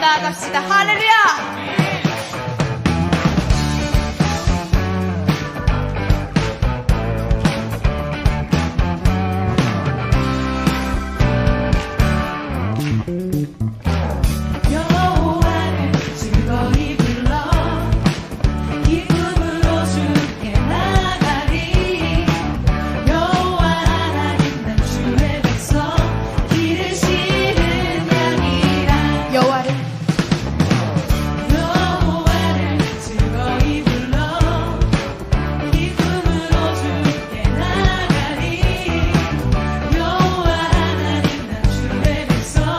나아갑시다. 할렐루야. 여호와를 즐거이 불러 여호와를 즐거이 불러 기쁨으로 주께 나가리 여호와 하나님 난 주의 백성 기르시는 양이라 더 큰 목소리로 여호와를 즐거이 불러 기쁨으로 주께 나가리 여호와 하나님 난 주의 백성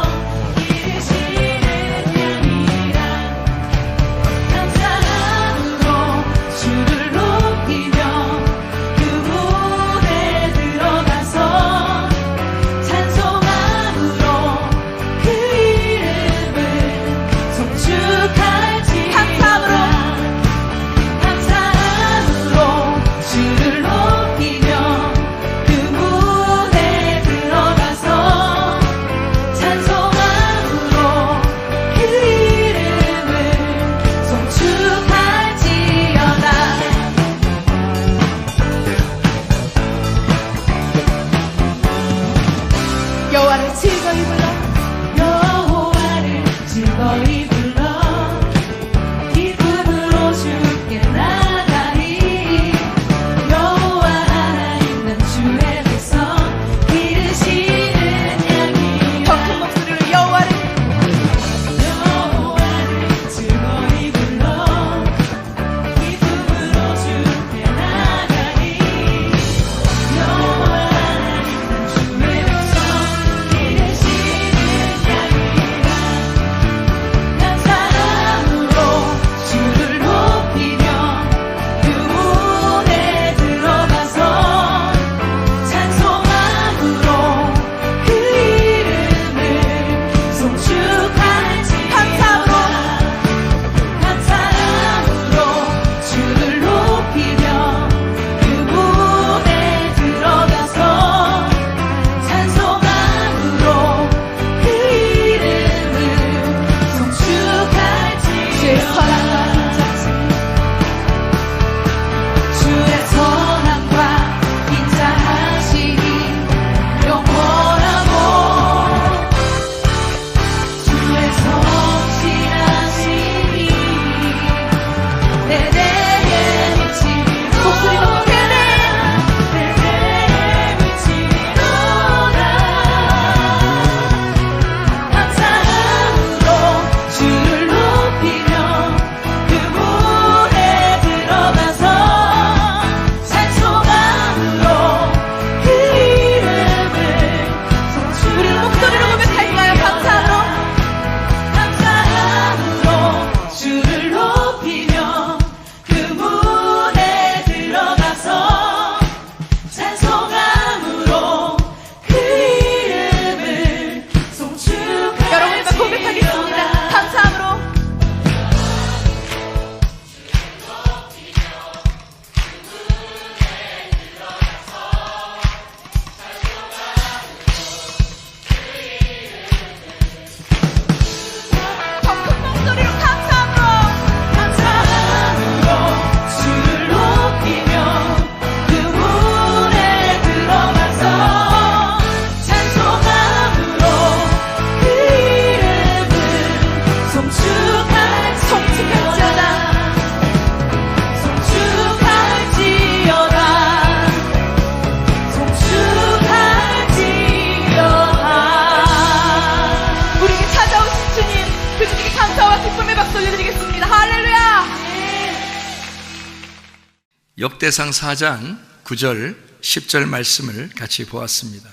역대상 4장 9절 10절 말씀을 같이 보았습니다.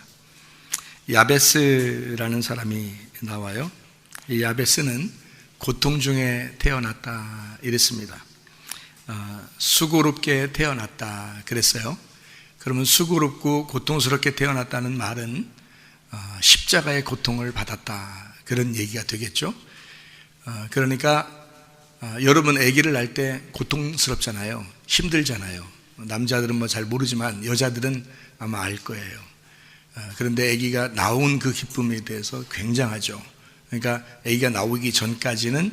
야베스라는 사람이 나와요. 이 야베스는 고통 중에 태어났다 이랬습니다. 수고롭게 태어났다 그랬어요. 그러면 수고롭고 고통스럽게 태어났다는 말은 십자가의 고통을 받았다 그런 얘기가 되겠죠. 그러니까 여러분 아기를 낳을 때 고통스럽잖아요. 힘들잖아요. 남자들은 뭐 잘 모르지만 여자들은 아마 알 거예요. 그런데 아기가 나온 그 기쁨에 대해서 굉장하죠. 그러니까 아기가 나오기 전까지는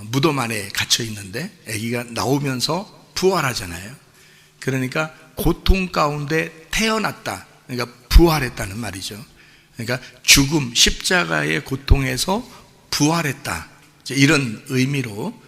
무덤 안에 갇혀 있는데 아기가 나오면서 부활하잖아요. 그러니까 고통 가운데 태어났다. 그러니까 부활했다는 말이죠. 그러니까 죽음, 십자가의 고통에서 부활했다. 이런 의미로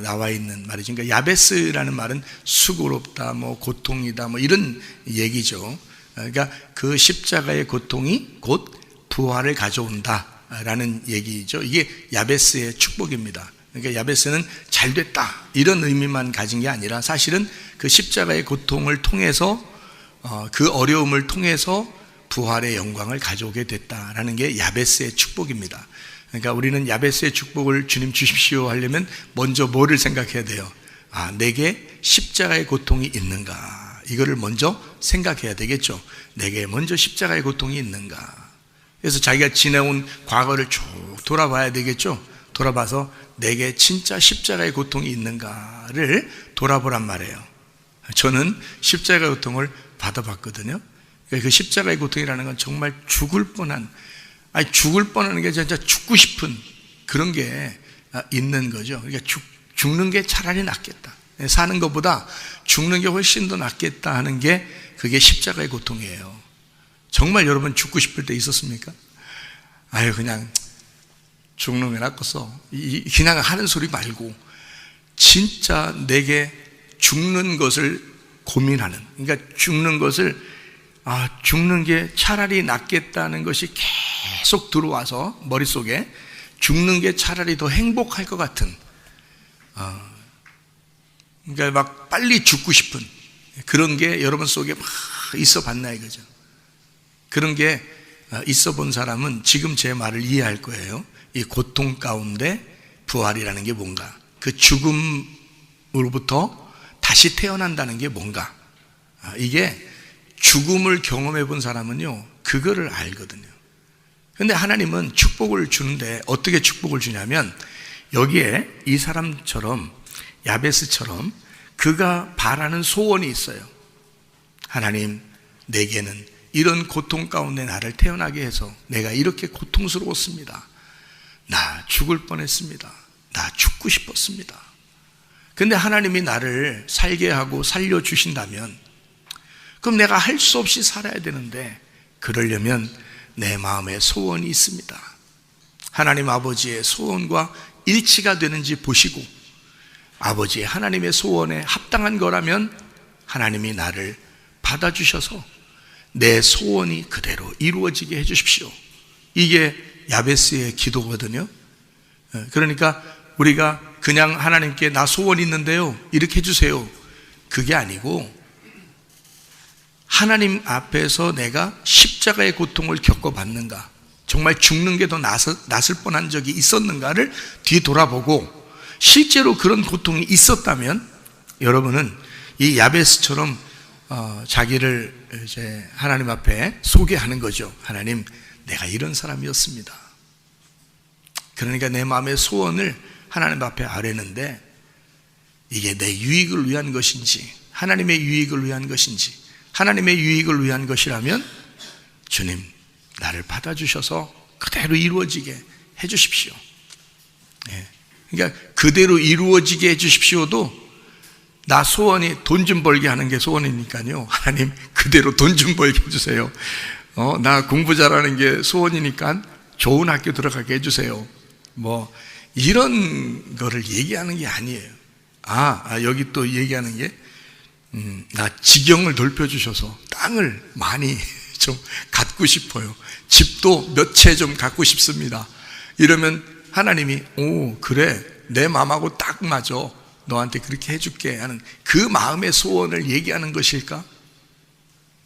나와 있는 말이죠. 그러니까 야베스라는 말은 수고롭다, 뭐 고통이다, 뭐 이런 얘기죠. 그러니까 그 십자가의 고통이 곧 부활을 가져온다라는 얘기죠. 이게 야베스의 축복입니다. 그러니까 야베스는 잘 됐다 이런 의미만 가진 게 아니라 사실은 그 십자가의 고통을 통해서 그 어려움을 통해서 부활의 영광을 가져오게 됐다라는 게 야베스의 축복입니다. 그러니까 우리는 야베스의 축복을 주님 주십시오 하려면 먼저 뭐를 생각해야 돼요? 내게 십자가의 고통이 있는가? 이거를 먼저 생각해야 되겠죠. 내게 먼저 십자가의 고통이 있는가? 그래서 자기가 지내온 과거를 쭉 돌아봐야 되겠죠. 돌아봐서 내게 진짜 십자가의 고통이 있는가를 돌아보란 말이에요. 저는 십자가의 고통을 받아봤거든요. 그 십자가의 고통이라는 건 정말 죽을 뻔한, 죽을 뻔하는 게 진짜 죽고 싶은 그런 게 있는 거죠. 그러니까 죽는 게 차라리 낫겠다. 사는 것보다 죽는 게 훨씬 더 낫겠다 하는 게 그게 십자가의 고통이에요. 정말 여러분 죽고 싶을 때 있었습니까? 그냥 죽는 게 낫겠어. 그냥 하는 소리 말고 진짜 내게 죽는 것을 고민하는, 그러니까 죽는 것을 죽는 게 차라리 낫겠다는 것이 계속 들어와서 머릿속에 죽는 게 차라리 더 행복할 것 같은, 그러니까 막 빨리 죽고 싶은 그런 게 여러분 속에 막 있어 봤나 이거죠. 그런 게 있어 본 사람은 지금 제 말을 이해할 거예요. 이 고통 가운데 부활이라는 게 뭔가, 그 죽음으로부터 다시 태어난다는 게 뭔가, 이게 죽음을 경험해 본 사람은요 그거를 알거든요. 그런데 하나님은 축복을 주는데 어떻게 축복을 주냐면, 여기에 이 사람처럼 야베스처럼 그가 바라는 소원이 있어요. 하나님, 내게는 이런 고통 가운데 나를 태어나게 해서 내가 이렇게 고통스러웠습니다. 나 죽을 뻔했습니다. 나 죽고 싶었습니다. 근데 하나님이 나를 살게 하고 살려주신다면 그럼 내가 할 수 없이 살아야 되는데, 그러려면 내 마음에 소원이 있습니다. 하나님 아버지의 소원과 일치가 되는지 보시고 아버지의 하나님의 소원에 합당한 거라면 하나님이 나를 받아주셔서 내 소원이 그대로 이루어지게 해주십시오. 이게 야베스의 기도거든요. 그러니까 우리가 그냥 하나님께 나 소원 있는데요 이렇게 해주세요, 그게 아니고 하나님 앞에서 내가 십자가의 고통을 겪어봤는가, 정말 죽는 게 더 낫을 뻔한 적이 있었는가를 뒤돌아보고 실제로 그런 고통이 있었다면 여러분은 이 야베스처럼 자기를 이제 하나님 앞에 소개하는 거죠. 하나님, 내가 이런 사람이었습니다. 그러니까 내 마음의 소원을 하나님 앞에 아뢰는데 이게 내 유익을 위한 것인지 하나님의 유익을 위한 것인지, 하나님의 유익을 위한 것이라면 주님, 나를 받아주셔서 그대로 이루어지게 해주십시오. 그러니까 그대로 이루어지게 해주십시오도 나 소원이 돈 좀 벌게 하는 게 소원이니까요, 하나님 그대로 돈 좀 벌게 해주세요. 나 공부 잘하는 게 소원이니까 좋은 학교 들어가게 해주세요. 뭐 이런 거를 얘기하는 게 아니에요. 여기 또 얘기하는 게 나 지경을 넓혀주셔서 땅을 많이 좀 갖고 싶어요. 집도 몇 채 좀 갖고 싶습니다. 이러면 하나님이 그래, 내 마음하고 딱 맞아, 너한테 그렇게 해줄게 하는 그 마음의 소원을 얘기하는 것일까?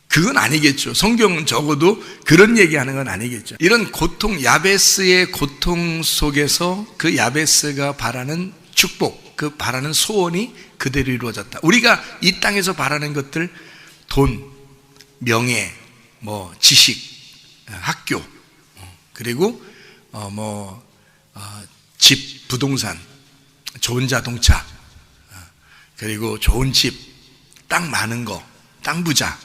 그건 아니겠죠. 성경은 적어도 그런 얘기하는 건 아니겠죠. 이런 고통, 야베스의 고통 속에서 그 야베스가 바라는 축복, 그 바라는 소원이 그대로 이루어졌다. 우리가 이 땅에서 바라는 것들, 돈, 명예, 지식, 학교, 그리고 집, 부동산, 좋은 자동차, 그리고 좋은 집, 땅 많은 거, 땅 부자,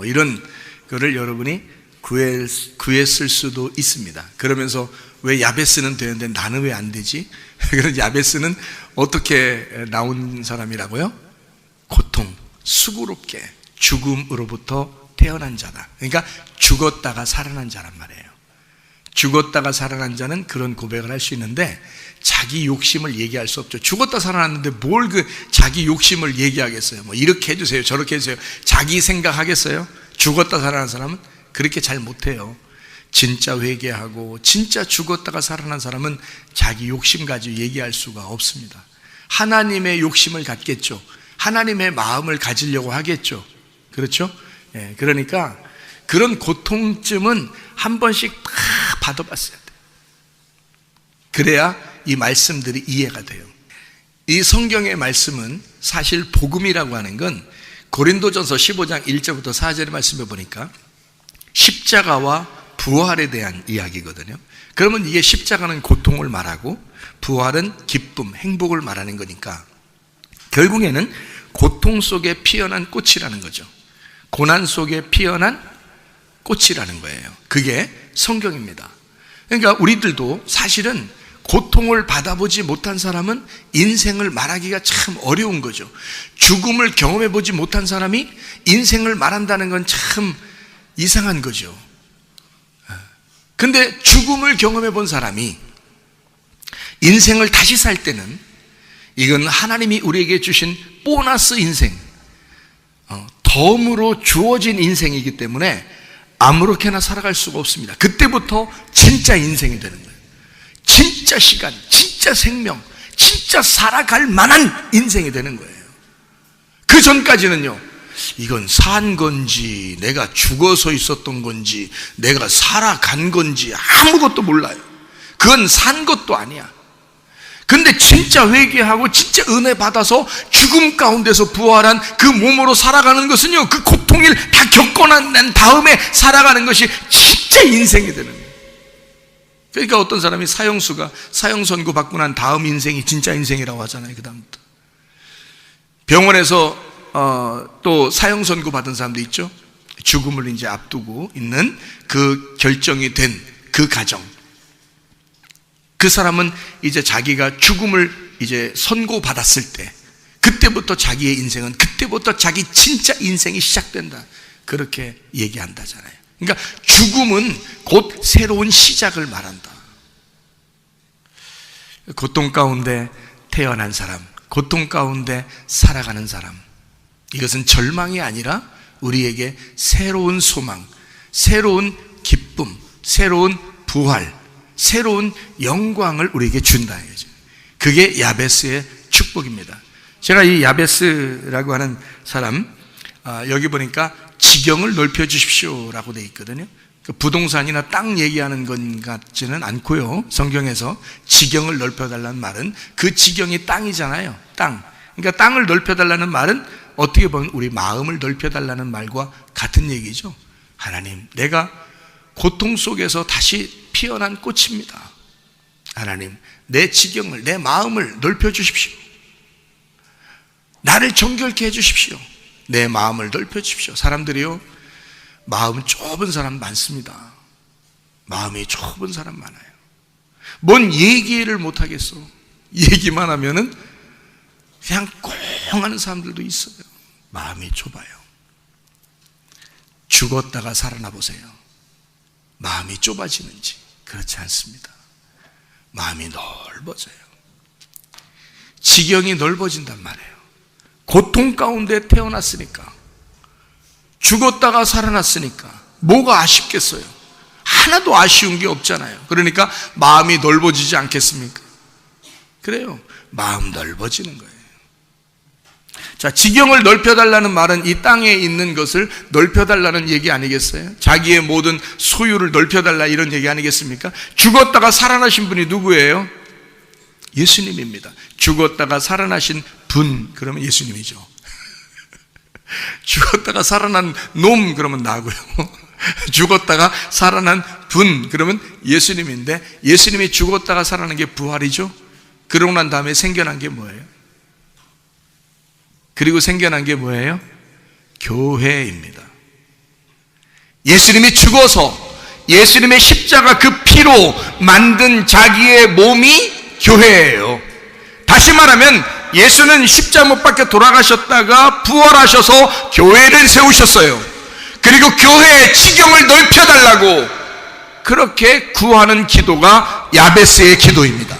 이런 거를 여러분이 구했을 수도 있습니다. 그러면서 왜 야베스는 되는데 나는 왜 안 되지? 그런 야베스는 어떻게 나온 사람이라고요? 고통, 수고롭게 죽음으로부터 태어난 자다. 그러니까 죽었다가 살아난 자란 말이에요. 죽었다가 살아난 자는 그런 고백을 할 수 있는데 자기 욕심을 얘기할 수 없죠. 죽었다 살아났는데 뭘 자기 욕심을 얘기하겠어요? 뭐 이렇게 해주세요, 저렇게 해주세요. 자기 생각하겠어요? 죽었다 살아난 사람은 그렇게 잘 못해요. 진짜 회개하고 진짜 죽었다가 살아난 사람은 자기 욕심 가지고 얘기할 수가 없습니다. 하나님의 욕심을 갖겠죠. 하나님의 마음을 가지려고 하겠죠. 그렇죠? 예, 그러니까 그런 고통쯤은 한 번씩 다 받아봤어야 돼요. 그래야 이 말씀들이 이해가 돼요. 이 성경의 말씀은 사실 복음이라고 하는 건 고린도전서 15장 1절부터 4절의 말씀을 보니까 십자가와 부활에 대한 이야기거든요. 그러면 이게 십자가는 고통을 말하고 부활은 기쁨, 행복을 말하는 거니까 결국에는 고통 속에 피어난 꽃이라는 거죠. 고난 속에 피어난 꽃이라는 거예요. 그게 성경입니다. 그러니까 우리들도 사실은 고통을 받아보지 못한 사람은 인생을 말하기가 참 어려운 거죠. 죽음을 경험해보지 못한 사람이 인생을 말한다는 건 참 이상한 거죠. 근데 죽음을 경험해 본 사람이 인생을 다시 살 때는 이건 하나님이 우리에게 주신 보너스 인생, 덤으로 주어진 인생이기 때문에 아무렇게나 살아갈 수가 없습니다. 그때부터 진짜 인생이 되는 거예요. 진짜 시간, 진짜 생명, 진짜 살아갈 만한 인생이 되는 거예요. 그 전까지는요, 이건 산 건지 내가 죽어서 있었던 건지 내가 살아간 건지 아무것도 몰라요. 그건 산 것도 아니야. 근데 진짜 회개하고 진짜 은혜 받아서 죽음 가운데서 부활한 그 몸으로 살아가는 것은요, 그 고통을 다 겪어난 다음에 살아가는 것이 진짜 인생이 되는 거예요. 그러니까 어떤 사람이 사형 선고 받고 난 다음 인생이 진짜 인생이라고 하잖아요. 그 다음부터 병원에서 또 사형 선고 받은 사람도 있죠. 죽음을 이제 앞두고 있는 그 결정이 된 그 가정, 그 사람은 이제 자기가 죽음을 이제 선고받았을 때 그때부터 자기의 인생은, 그때부터 자기 진짜 인생이 시작된다, 그렇게 얘기한다잖아요. 그러니까 죽음은 곧 새로운 시작을 말한다. 고통 가운데 태어난 사람, 고통 가운데 살아가는 사람, 이것은 절망이 아니라 우리에게 새로운 소망, 새로운 기쁨, 새로운 부활, 새로운 영광을 우리에게 준다. 그게 야베스의 축복입니다. 제가 이 야베스라고 하는 사람, 여기 보니까 지경을 넓혀주십시오 라고 되어 있거든요. 부동산이나 땅 얘기하는 것 같지는 않고요. 성경에서 지경을 넓혀달라는 말은 그 지경이 땅이잖아요. 땅. 그러니까 땅을 넓혀달라는 말은 어떻게 보면 우리 마음을 넓혀달라는 말과 같은 얘기죠. 하나님, 내가 고통 속에서 다시 피어난 꽃입니다. 하나님, 내 지경을, 내 마음을 넓혀주십시오. 나를 정결케 해주십시오. 내 마음을 넓혀주십시오. 사람들이요, 마음 좁은 사람 많습니다. 마음이 좁은 사람 많아요. 뭔 얘기를 못하겠어. 얘기만 하면은 그냥 꽁 하는 사람들도 있어요. 마음이 좁아요. 죽었다가 살아나 보세요. 마음이 좁아지는지. 그렇지 않습니다. 마음이 넓어져요. 지경이 넓어진단 말이에요. 고통 가운데 태어났으니까, 죽었다가 살아났으니까 뭐가 아쉽겠어요? 하나도 아쉬운 게 없잖아요. 그러니까 마음이 넓어지지 않겠습니까? 그래요. 마음 넓어지는 거예요. 자, 지경을 넓혀달라는 말은 이 땅에 있는 것을 넓혀달라는 얘기 아니겠어요? 자기의 모든 소유를 넓혀달라, 이런 얘기 아니겠습니까? 죽었다가 살아나신 분이 누구예요? 예수님입니다. 죽었다가 살아나신 분, 그러면 예수님이죠. 죽었다가 살아난 놈, 그러면 나고요. 죽었다가 살아난 분, 그러면 예수님인데, 예수님이 죽었다가 살아난 게 부활이죠. 그러고 난 다음에 생겨난 게 뭐예요? 그리고 생겨난 게 뭐예요? 교회입니다. 예수님이 죽어서 예수님의 십자가 그 피로 만든 자기의 몸이 교회예요. 다시 말하면 예수는 십자가 못 박혀 돌아가셨다가 부활하셔서 교회를 세우셨어요. 그리고 교회의 지경을 넓혀달라고 그렇게 구하는 기도가 야베스의 기도입니다.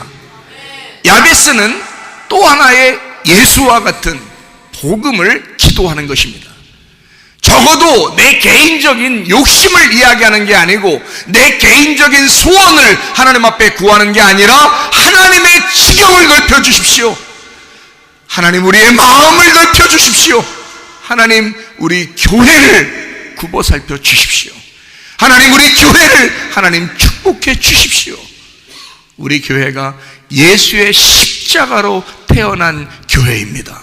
야베스는 또 하나의 예수와 같은 복음을 기도하는 것입니다. 적어도 내 개인적인 욕심을 이야기하는 게 아니고 내 개인적인 소원을 하나님 앞에 구하는 게 아니라 하나님의 지경을 넓혀 주십시오. 하나님 우리의 마음을 넓혀 주십시오. 하나님 우리 교회를 굽어 살펴 주십시오. 하나님 우리 교회를 하나님 축복해 주십시오. 우리 교회가 예수의 십자가로 태어난 교회입니다.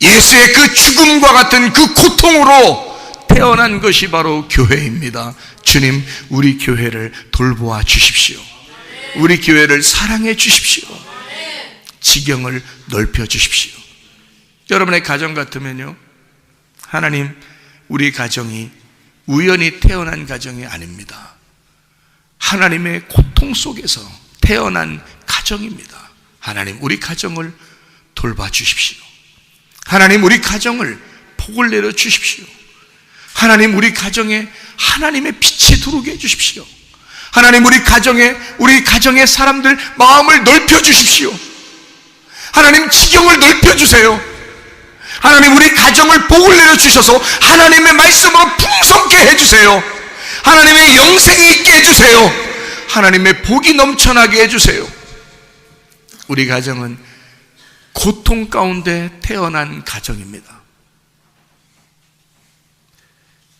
예수의 그 죽음과 같은 그 고통으로 태어난 것이 바로 교회입니다. 주님 우리 교회를 돌보아 주십시오. 우리 교회를 사랑해 주십시오. 지경을 넓혀 주십시오. 여러분의 가정 같으면요, 하나님 우리 가정이 우연히 태어난 가정이 아닙니다. 하나님의 고통 속에서 태어난 가정입니다. 하나님 우리 가정을 돌봐 주십시오. 하나님 우리 가정을 복을 내려 주십시오. 하나님 우리 가정에 하나님의 빛이 들어오게 해 주십시오. 하나님 우리 가정의 사람들 마음을 넓혀 주십시오. 하나님 지경을 넓혀 주세요. 하나님 우리 가정을 복을 내려 주셔서 하나님의 말씀으로 풍성케 해 주세요. 하나님의 영생이 있게 해 주세요. 하나님의 복이 넘쳐나게 해 주세요. 우리 가정은 고통 가운데 태어난 가정입니다.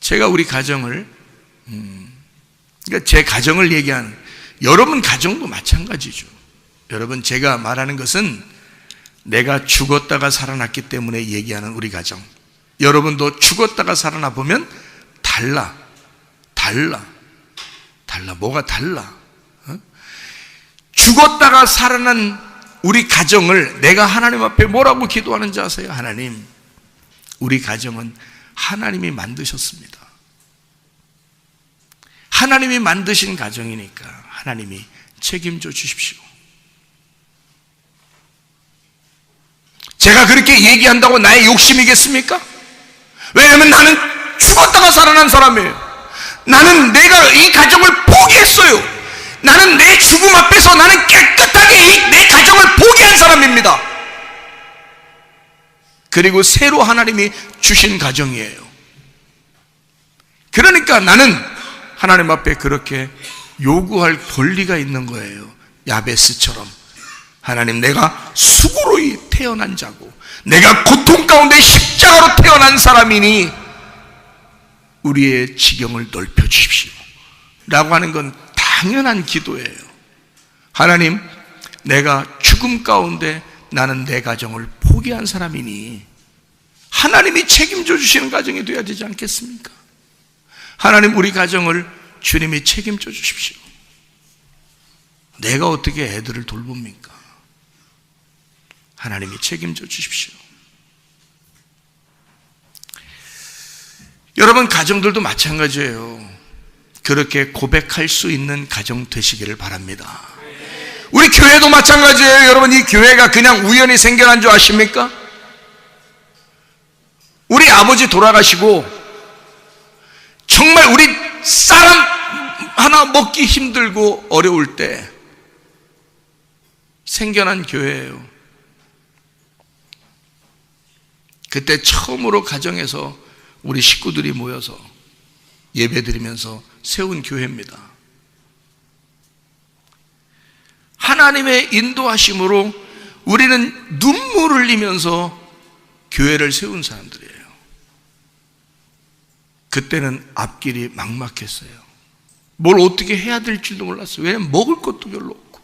제가 우리 가정을 그러니까 제 가정을 얘기하는 여러분 가정도 마찬가지죠. 여러분 제가 말하는 것은 내가 죽었다가 살아났기 때문에 얘기하는 우리 가정. 여러분도 죽었다가 살아나 보면 달라. 뭐가 달라? 죽었다가 살아난 우리 가정을 내가 하나님 앞에 뭐라고 기도하는지 아세요? 하나님, 우리 가정은 하나님이 만드셨습니다. 하나님이 만드신 가정이니까 하나님이 책임져 주십시오. 제가 그렇게 얘기한다고 나의 욕심이겠습니까? 왜냐하면 나는 죽었다가 살아난 사람이에요. 나는 내가 이 가정을 포기했어요. 나는 내 죽음 앞에서 나는 깨끗하게 내 가정을 포기한 사람입니다. 그리고 새로 하나님이 주신 가정이에요. 그러니까 나는 하나님 앞에 그렇게 요구할 권리가 있는 거예요. 야베스처럼 하나님 내가 수고로 태어난 자고 내가 고통 가운데 십자가로 태어난 사람이니 우리의 지경을 넓혀 주십시오 라고 하는 건 당연한 기도예요. 하나님 내가 죽음 가운데 나는 내 가정을 포기한 사람이니 하나님이 책임져 주시는 가정이 되어야 되지 않겠습니까? 하나님 우리 가정을 주님이 책임져 주십시오. 내가 어떻게 애들을 돌봅니까? 하나님이 책임져 주십시오. 여러분 가정들도 마찬가지예요. 그렇게 고백할 수 있는 가정 되시기를 바랍니다. 우리 교회도 마찬가지예요. 여러분 이 교회가 그냥 우연히 생겨난 줄 아십니까? 우리 아버지 돌아가시고 정말 우리 쌀 하나 먹기 힘들고 어려울 때 생겨난 교회예요. 그때 처음으로 가정에서 우리 식구들이 모여서 예배드리면서 세운 교회입니다. 하나님의 인도하심으로 우리는 눈물을 흘리면서 교회를 세운 사람들이에요. 그때는 앞길이 막막했어요. 뭘 어떻게 해야 될지도 몰랐어요. 왜냐하면 먹을 것도 별로 없고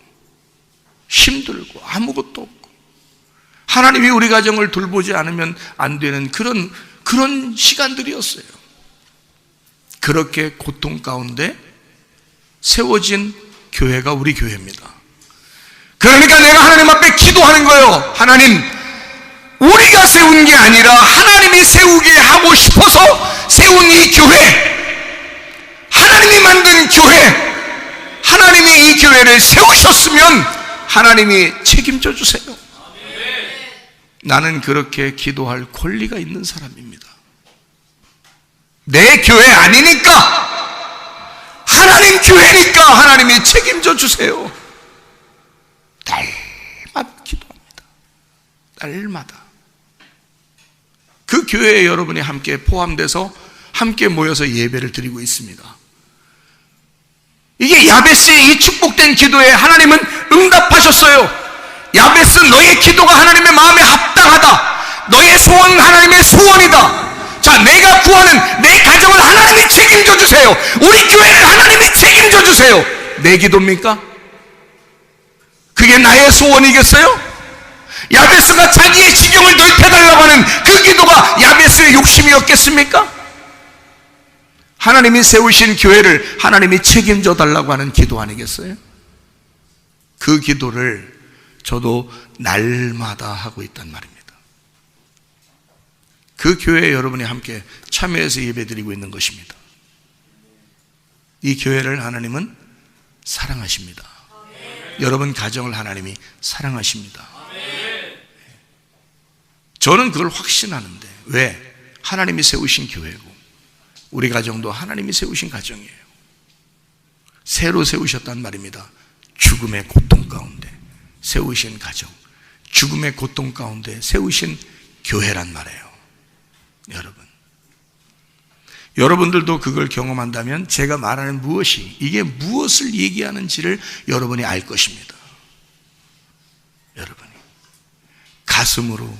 힘들고 아무것도 없고 하나님이 우리 가정을 돌보지 않으면 안 되는 그런 시간들이었어요. 그렇게 고통 가운데 세워진 교회가 우리 교회입니다. 그러니까 내가 하나님 앞에 기도하는 거예요. 하나님, 우리가 세운 게 아니라 하나님이 세우게 하고 싶어서 세운 이 교회, 하나님 하나님이 만든 교회, 하나님이 이 교회를 세우셨으면 하나님이 책임져 주세요. 나는 그렇게 기도할 권리가 있는 사람입니다. 내 교회 아니니까, 하나님 교회니까 하나님이 책임져 주세요. 날마다 기도합니다. 날마다. 그 교회에 여러분이 함께 포함돼서 함께 모여서 예배를 드리고 있습니다. 이게 야베스의 이 축복된 기도에 하나님은 응답하셨어요. 야베스, 너의 기도가 하나님의 마음에 합당하다. 너의 소원은 하나님의 소원이다. 자, 내가 구하는 내 가정을 하나님이 책임져 주세요. 우리 교회를 하나님이 책임져 주세요. 내 기도입니까? 그게 나의 소원이겠어요? 야베스가 자기의 지경을 넓혀달라고 하는 그 기도가 야베스의 욕심이었겠습니까? 하나님이 세우신 교회를 하나님이 책임져 달라고 하는 기도 아니겠어요? 그 기도를 저도 날마다 하고 있단 말입니다. 그 교회에 여러분이 함께 참여해서 예배드리고 있는 것입니다. 이 교회를 하나님은 사랑하십니다. 여러분 가정을 하나님이 사랑하십니다. 저는 그걸 확신하는데, 왜? 하나님이 세우신 교회고 우리 가정도 하나님이 세우신 가정이에요. 새로 세우셨단 말입니다. 죽음의 고통 가운데 세우신 가정, 죽음의 고통 가운데 세우신 교회란 말이에요. 여러분들도 그걸 경험한다면 제가 말하는 무엇이, 이게 무엇을 얘기하는지를 여러분이 알 것입니다. 여러분이 가슴으로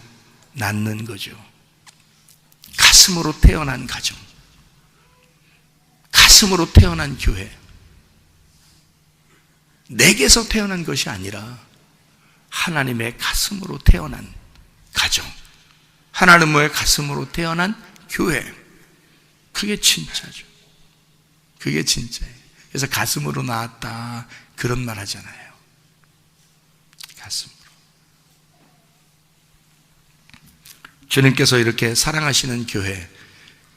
낳는 거죠. 가슴으로 태어난 가정, 가슴으로 태어난 교회, 내게서 태어난 것이 아니라 하나님의 가슴으로 태어난 가정, 하나님의 가슴으로 태어난 교회, 그게 진짜죠. 그게 진짜예요. 그래서 가슴으로 낳았다 그런 말 하잖아요. 가슴으로. 주님께서 이렇게 사랑하시는 교회,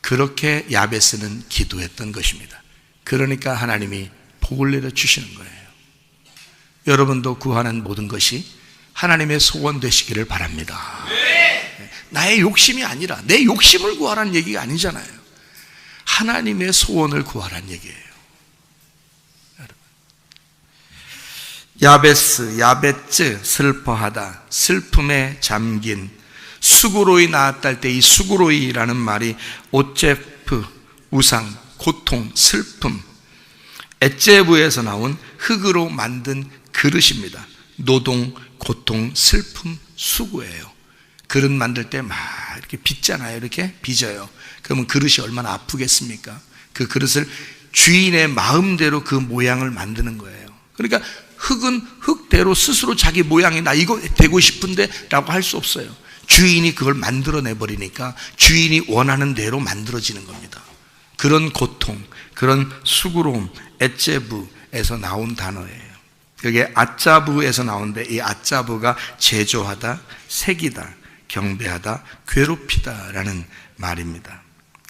그렇게 야베스는 기도했던 것입니다. 그러니까 하나님이 복을 내려 주시는 거예요. 여러분도 구하는 모든 것이 하나님의 소원 되시기를 바랍니다. 나의 욕심이 아니라 내 욕심을 구하라는 얘기가 아니잖아요. 하나님의 소원을 구하라는 얘기예요. 야베스, 야베츠, 슬퍼하다, 슬픔에 잠긴, 수구로이 나았다 할 때 이 수구로이라는 말이 오체프, 우상, 고통, 슬픔, 에제부에서 나온 흙으로 만든 그릇입니다. 노동, 고통, 슬픔, 수구예요. 그릇 만들 때 막 이렇게 빚잖아요. 이렇게 빚어요. 그러면 그릇이 얼마나 아프겠습니까? 그 그릇을 주인의 마음대로 그 모양을 만드는 거예요. 그러니까 흙은 흙대로 스스로 자기 모양이 나 이거 되고 싶은데 라고 할 수 없어요. 주인이 그걸 만들어내버리니까 주인이 원하는 대로 만들어지는 겁니다. 그런 고통, 그런 수고로움, 에제부에서 나온 단어예요. 그게 아짜부에서 나오는데, 이 아짜부가 제조하다, 새기다, 경배하다, 괴롭히다라는 말입니다.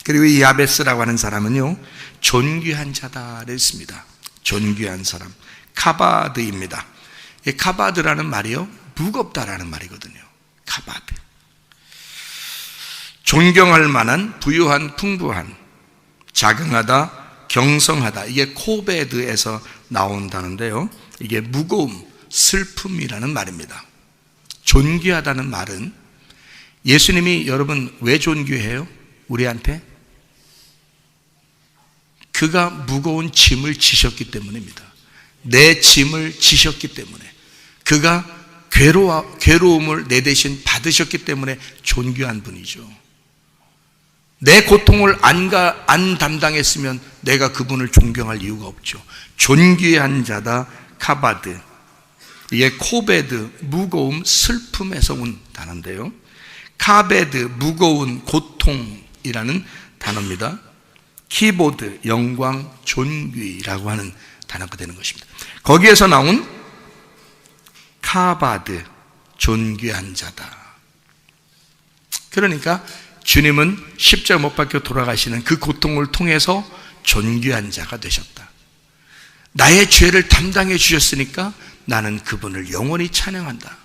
그리고 이 야베스라고 하는 사람은요, 존귀한 자다 그랬습니다. 존귀한 사람, 카바드입니다. 이 카바드라는 말이요, 무겁다라는 말이거든요. 카바드, 존경할 만한, 부유한, 풍부한, 자긍하다, 경성하다. 이게 코베드에서 나온다는데요, 이게 무거움, 슬픔이라는 말입니다. 존귀하다는 말은, 예수님이 여러분 왜 존귀해요? 우리한테? 그가 무거운 짐을 지셨기 때문입니다. 내 짐을 지셨기 때문에, 그가 괴로움을 내 대신 받으셨기 때문에 존귀한 분이죠. 내 고통을 안 담당했으면 내가 그분을 존경할 이유가 없죠. 존귀한 자다, 카바드. 이게 코베드, 무거움, 슬픔에서 온 단어인데요, 카베드, 무거운 고통이라는 단어입니다. 키보드, 영광, 존귀라고 하는 단어가 되는 것입니다. 거기에서 나온 카바드, 존귀한 자다. 그러니까 주님은 십자가 못 박혀 돌아가시는 그 고통을 통해서 존귀한 자가 되셨다. 나의 죄를 담당해 주셨으니까 나는 그분을 영원히 찬양한다.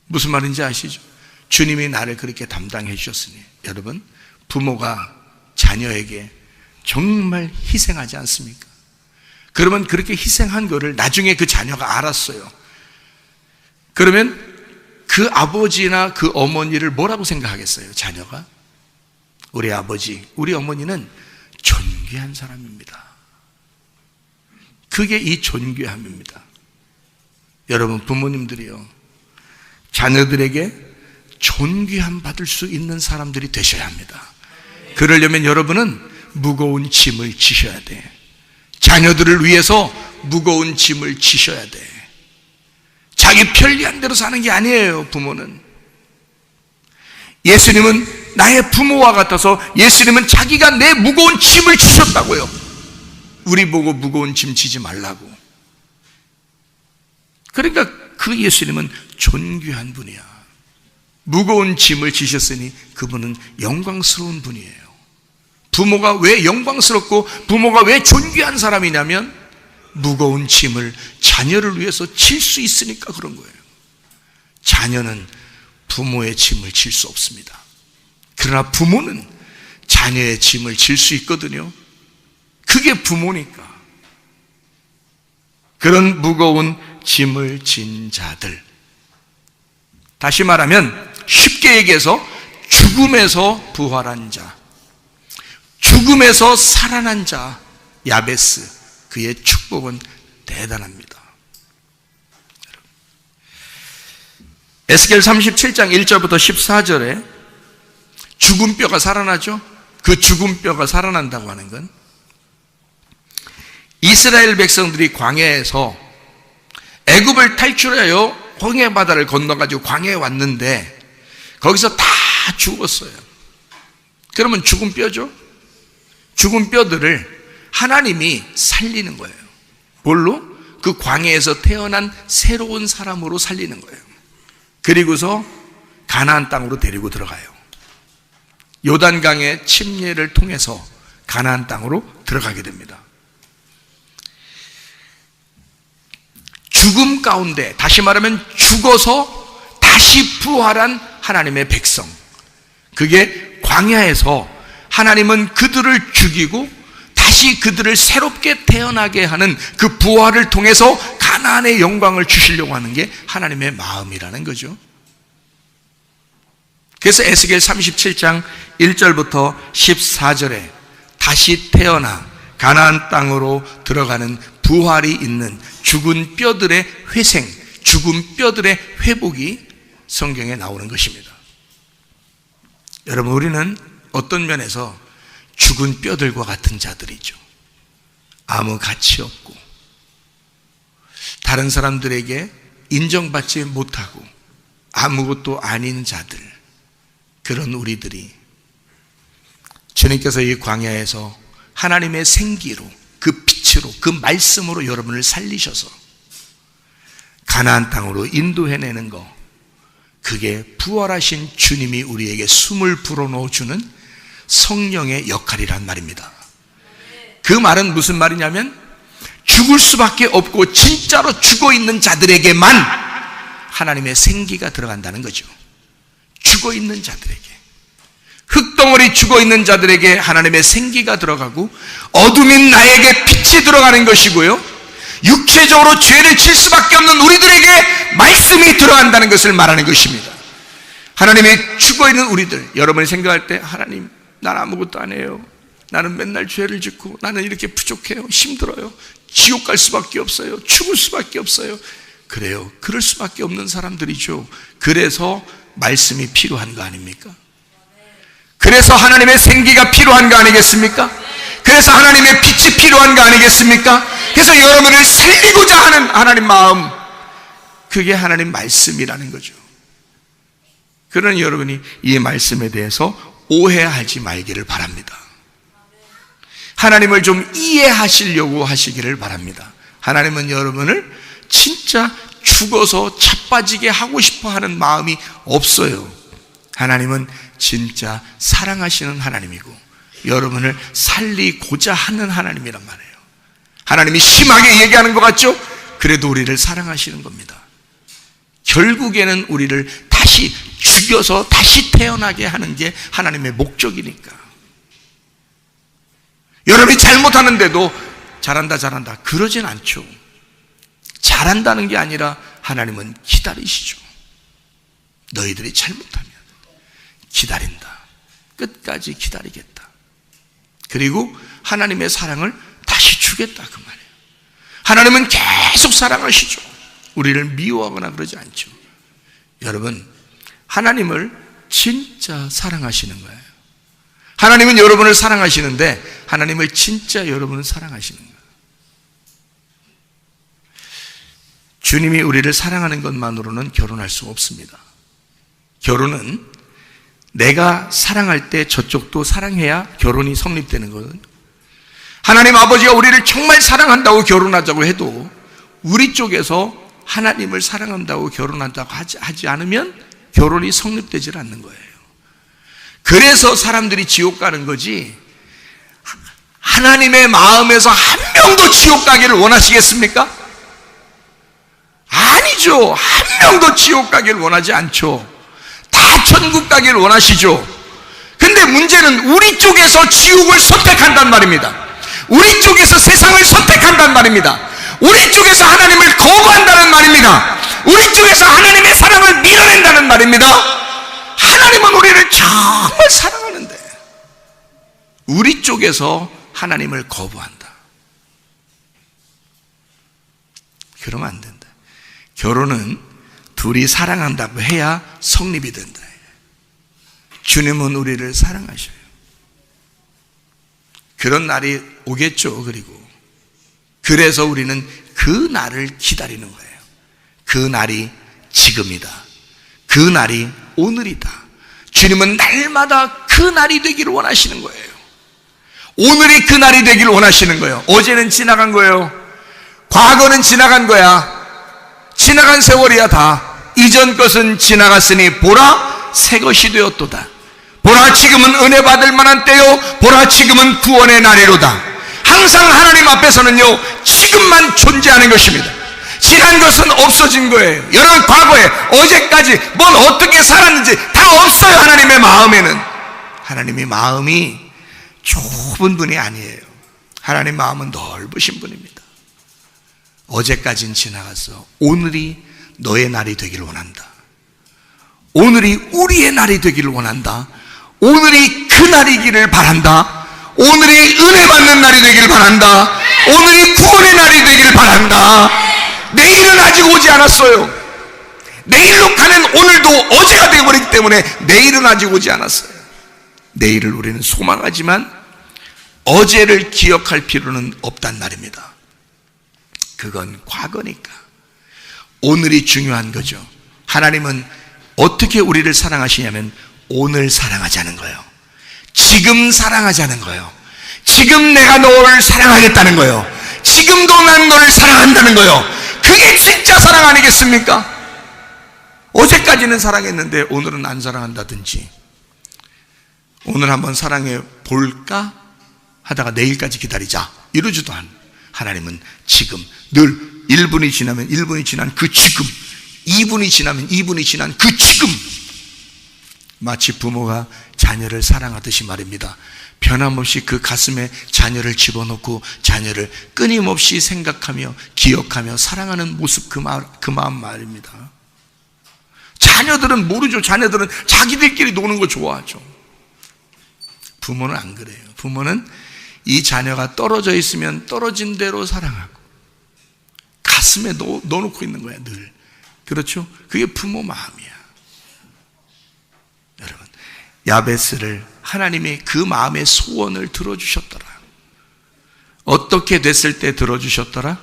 무슨 말인지 아시죠? 주님이 나를 그렇게 담당해 주셨으니. 여러분, 부모가 자녀에게 정말 희생하지 않습니까? 그러면 그렇게 희생한 거를 나중에 그 자녀가 알았어요. 그러면 그 아버지나 그 어머니를 뭐라고 생각하겠어요? 자녀가? 우리 아버지, 우리 어머니는 존귀한 사람입니다. 그게 이 존귀함입니다. 여러분, 부모님들이요, 자녀들에게 존귀함 받을 수 있는 사람들이 되셔야 합니다. 그러려면 여러분은 무거운 짐을 지셔야 돼. 자녀들을 위해서 무거운 짐을 지셔야 돼. 자기 편리한 대로 사는 게 아니에요. 부모는. 예수님은 나의 부모와 같아서 예수님은 자기가 내 무거운 짐을 지셨다고요. 우리 보고 무거운 짐 지지 말라고. 그러니까 그 예수님은 존귀한 분이야. 무거운 짐을 지셨으니 그분은 영광스러운 분이에요. 부모가 왜 영광스럽고 부모가 왜 존귀한 사람이냐면 무거운 짐을 자녀를 위해서 질 수 있으니까 그런 거예요. 자녀는 부모의 짐을 질 수 없습니다. 그러나 부모는 자녀의 짐을 질 수 있거든요. 그게 부모니까. 그런 무거운 짐을 진 자들, 다시 말하면 쉽게 얘기해서 죽음에서 부활한 자, 죽음에서 살아난 자, 야베스, 그의 축복은 대단합니다. 에스겔 37장 1절부터 14절에 죽은 뼈가 살아나죠. 그 죽은 뼈가 살아난다고 하는 건 이스라엘 백성들이 광야에서 애굽을 탈출하여 홍해 바다를 건너가지고 광야에 왔는데 거기서 다 죽었어요. 그러면 죽은 뼈죠. 죽은 뼈들을 하나님이 살리는 거예요. 뭘로? 그 광야에서 태어난 새로운 사람으로 살리는 거예요. 그리고서 가나안 땅으로 데리고 들어가요. 요단강의 침례를 통해서 가나안 땅으로 들어가게 됩니다. 죽음 가운데, 다시 말하면 죽어서 다시 부활한 하나님의 백성, 그게 광야에서 하나님은 그들을 죽이고 다시 그들을 새롭게 태어나게 하는 그 부활을 통해서 가나안의 영광을 주시려고 하는 게 하나님의 마음이라는 거죠. 그래서 에스겔 37장 1절부터 14절에 다시 태어나 가나안 땅으로 들어가는 부활이 있는 죽은 뼈들의 회생, 죽은 뼈들의 회복이 성경에 나오는 것입니다. 여러분, 우리는 어떤 면에서 죽은 뼈들과 같은 자들이죠. 아무 가치 없고 다른 사람들에게 인정받지 못하고 아무것도 아닌 자들, 그런 우리들이 주님께서 이 광야에서 하나님의 생기로, 그 빛으로, 그 말씀으로 여러분을 살리셔서 가나안 땅으로 인도해내는 거, 그게 부활하신 주님이 우리에게 숨을 불어넣어주는 성령의 역할이란 말입니다. 그 말은 무슨 말이냐면 죽을 수밖에 없고 진짜로 죽어있는 자들에게만 하나님의 생기가 들어간다는 거죠. 죽어있는 자들에게, 흙덩어리 죽어있는 자들에게 하나님의 생기가 들어가고 어둠인 나에게 빛이 들어가는 것이고요, 육체적으로 죄를 질 수밖에 없는 우리들에게 말씀이 들어간다는 것을 말하는 것입니다. 하나님의 죽어있는 우리들, 여러분이 생각할 때 하나님, 난 아무것도 안 해요, 나는 맨날 죄를 짓고 나는 이렇게 부족해요, 힘들어요, 지옥 갈 수밖에 없어요, 죽을 수밖에 없어요. 그래요, 그럴 수밖에 없는 사람들이죠. 그래서 말씀이 필요한 거 아닙니까? 그래서 하나님의 생기가 필요한 거 아니겠습니까? 그래서 하나님의 빛이 필요한 거 아니겠습니까? 그래서 여러분을 살리고자 하는 하나님 마음, 그게 하나님 말씀이라는 거죠. 그러니 여러분이 이 말씀에 대해서 오해하지 말기를 바랍니다. 하나님을 좀 이해하시려고 하시기를 바랍니다. 하나님은 여러분을 진짜 죽어서 자빠지게 하고 싶어 하는 마음이 없어요. 하나님은 진짜 사랑하시는 하나님이고 여러분을 살리고자 하는 하나님이란 말이에요. 하나님이 심하게 얘기하는 것 같죠? 그래도 우리를 사랑하시는 겁니다. 결국에는 우리를 다시 죽여서 다시 태어나게 하는 게 하나님의 목적이니까. 여러분이 잘못하는데도 잘한다 그러진 않죠. 잘한다는 게 아니라 하나님은 기다리시죠. 너희들이 잘못하면 기다린다. 끝까지 기다리겠다. 그리고 하나님의 사랑을 다시 주겠다 그 말이에요. 하나님은 계속 사랑하시죠. 우리를 미워하거나 그러지 않죠. 여러분, 하나님을 진짜 사랑하시는 거예요. 하나님은 여러분을 사랑하시는데 하나님을 진짜 여러분을 사랑하시는 거예요. 주님이 우리를 사랑하는 것만으로는 결혼할 수 없습니다. 결혼은 내가 사랑할 때 저쪽도 사랑해야 결혼이 성립되는 거거든요. 하나님 아버지가 우리를 정말 사랑한다고 결혼하자고 해도 우리 쪽에서 하나님을 사랑한다고 결혼한다고 하지 않으면 결혼이 성립되질 않는 거예요. 그래서 사람들이 지옥 가는 거지, 하나님의 마음에서 한 명도 지옥 가기를 원하시겠습니까? 아니죠. 한 명도 지옥 가기를 원하지 않죠. 다 천국 가기를 원하시죠. 근데 문제는 우리 쪽에서 지옥을 선택한단 말입니다. 우리 쪽에서 세상을 선택한단 말입니다. 우리 쪽에서 하나님을 거부한다는 말입니다. 우리 쪽에서 하나님의 사랑을 밀어낸다는 말입니다. 하나님은 우리를 정말 사랑하는데 우리 쪽에서 하나님을 거부한다. 그러면 안 된다. 결혼은 둘이 사랑한다고 해야 성립이 된다. 주님은 우리를 사랑하셔요. 그런 날이 오겠죠. 그래서 우리는 그 날을 기다리는 거예요. 그 날이 지금이다. 그 날이 오늘이다. 주님은 날마다 그 날이 되기를 원하시는 거예요. 오늘이 그 날이 되기를 원하시는 거예요. 어제는 지나간 거예요. 과거는 지나간 거야. 지나간 세월이야 다. 이전 것은 지나갔으니 보라 새 것이 되었도다. 보라 지금은 은혜 받을 만한 때요, 보라 지금은 구원의 날이로다. 항상 하나님 앞에서는요 지금만 존재하는 것입니다. 지난 것은 없어진 거예요. 여러분, 과거에 어제까지 뭘 어떻게 살았는지 다 없어요. 하나님의 마음에는. 하나님의 마음이 좁은 분이 아니에요. 하나님의 마음은 넓으신 분입니다. 어제까지는 지나갔어. 오늘이 너의 날이 되기를 원한다. 오늘이 우리의 날이 되기를 원한다. 오늘이 그 날이기를 바란다. 오늘이 은혜 받는 날이 되기를 바란다. 오늘이 구원의 날이 되기를 바란다. 내일은 아직 오지 않았어요. 내일로 가는 오늘도 어제가 되어버리기 때문에 내일은 아직 오지 않았어요. 내일을 우리는 소망하지만 어제를 기억할 필요는 없단 말입니다. 그건 과거니까. 오늘이 중요한 거죠. 하나님은 어떻게 우리를 사랑하시냐면 오늘 사랑하자는 거예요. 지금 사랑하자는 거예요. 지금 내가 너를 사랑하겠다는 거예요. 지금도 난 너를 사랑한다는 거예요. 그게 진짜 사랑 아니겠습니까? 어제까지는 사랑했는데 오늘은 안 사랑한다든지, 오늘 한번 사랑해 볼까 하다가 내일까지 기다리자 이러지도 않아요. 하나님은 지금 늘 1분이 지나면 1분이 지난 그 지금, 2분이 지나면 2분이 지난 그 지금, 마치 부모가 자녀를 사랑하듯이 말입니다. 변함없이 그 가슴에 자녀를 집어넣고 자녀를 끊임없이 생각하며 기억하며 사랑하는 모습, 그 마음 말입니다. 자녀들은 모르죠. 자녀들은 자기들끼리 노는 거 좋아하죠. 부모는 안 그래요. 부모는 이 자녀가 떨어져 있으면 떨어진 대로 사랑하고 가슴에 넣어놓고 있는 거야, 늘. 그렇죠? 그게 부모 마음이야. 여러분, 야베스를 하나님이 그 마음의 소원을 들어주셨더라. 어떻게 됐을 때 들어주셨더라?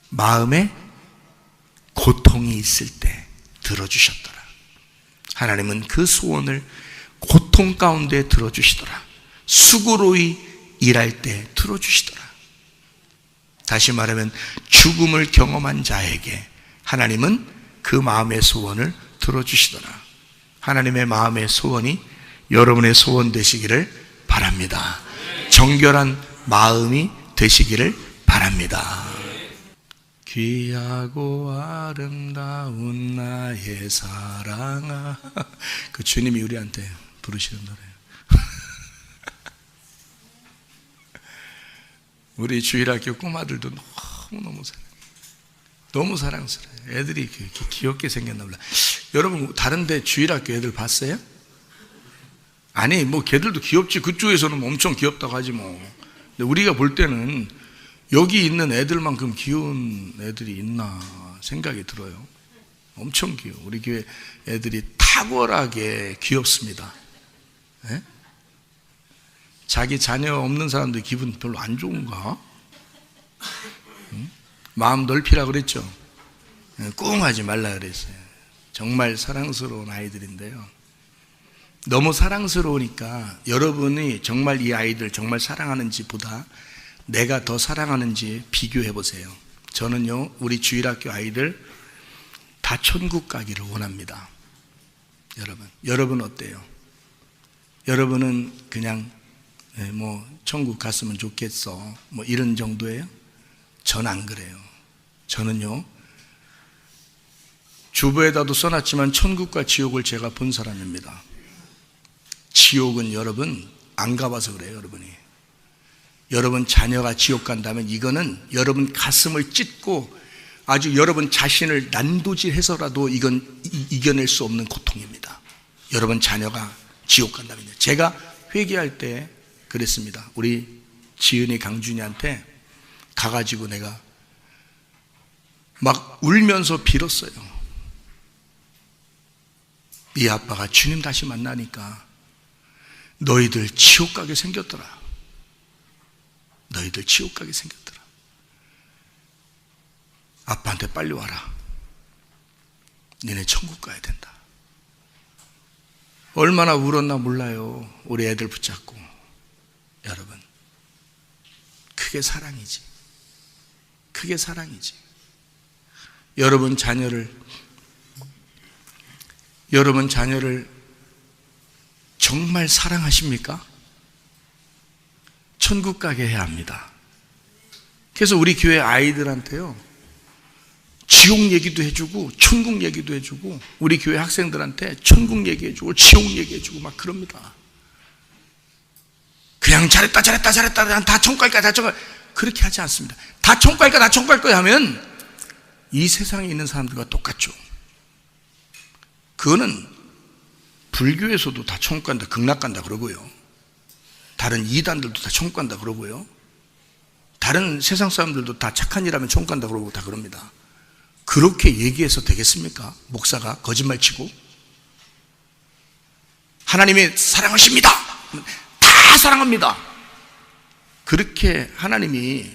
마음에 고통이 있을 때 들어주셨더라. 하나님은 그 소원을 고통 가운데 들어주시더라. 수고로이 일할 때 들어주시더라. 다시 말하면 죽음을 경험한 자에게 하나님은 그 마음의 소원을 들어주시더라. 하나님의 마음의 소원이 여러분의 소원 되시기를 바랍니다. 정결한 마음이 되시기를 바랍니다. 귀하고 아름다운 나의 사랑아. 그 주님이 우리한테 부르시는 노래예요. 우리 주일학교 꼬마들도 너무너무 사랑해요. 너무 사랑스러워요. 애들이 이렇게 귀엽게 생겼나 몰라. 여러분 다른데 주일학교 애들 봤어요? 아니 뭐 걔들도 귀엽지. 그쪽에서는 엄청 귀엽다고 하지 뭐. 근데 우리가 볼 때는 여기 있는 애들만큼 귀여운 애들이 있나 생각이 들어요. 엄청 귀여워. 우리 교회 애들이 탁월하게 귀엽습니다. 네? 자기 자녀 없는 사람들 기분 별로 안 좋은가? 응? 마음 넓히라 그랬죠. 꿍하지 말라 그랬어요. 정말 사랑스러운 아이들인데요. 너무 사랑스러우니까 여러분이 정말 이 아이들 정말 사랑하는지 보다 내가 더 사랑하는지 비교해 보세요. 저는요 우리 주일학교 아이들 다 천국 가기를 원합니다. 여러분 어때요? 여러분은 그냥 뭐 천국 갔으면 좋겠어 뭐 이런 정도예요? 전 안 그래요. 저는요 주부에다도 써놨지만 천국과 지옥을 제가 본 사람입니다. 지옥은 여러분 안 가봐서 그래요. 여러분 자녀가 지옥 간다면 이거는 여러분 가슴을 찢고 아주 여러분 자신을 난도질해서라도 이건 이겨낼 수 없는 고통입니다. 여러분 자녀가 지옥 간다면요. 제가 회개할 때 그랬습니다. 우리 지은이 강준이한테 가가지고 내가 막 울면서 빌었어요. 네 아빠가 주님 다시 만나니까 너희들 지옥 가게 생겼더라. 너희들 지옥 가게 생겼더라. 아빠한테 빨리 와라. 너네 천국 가야 된다. 얼마나 울었나 몰라요. 우리 애들 붙잡고. 여러분 그게 사랑이지. 그게 사랑이지. 여러분 자녀를 정말 사랑하십니까? 천국 가게 해야 합니다. 그래서 우리 교회 아이들한테요 지옥 얘기도 해주고 천국 얘기도 해주고 우리 교회 학생들한테 천국 얘기해주고 지옥 얘기해주고 막 그럽니다. 그냥 잘했다 다 천국 갈까 다 천국 갈까 그렇게 하지 않습니다. 다 천국 갈까 다 천국 갈 거야 하면 이 세상에 있는 사람들과 똑같죠. 그거는 불교에서도 다 천국 간다 극락 간다 그러고요. 다른 이단들도 다 천국 간다 그러고요. 다른 세상 사람들도 다 착한 일 하면 천국 간다 그러고 다 그럽니다. 그렇게 얘기해서 되겠습니까? 목사가 거짓말 치고 하나님이 사랑하십니다. 다 사랑합니다. 그렇게 하나님이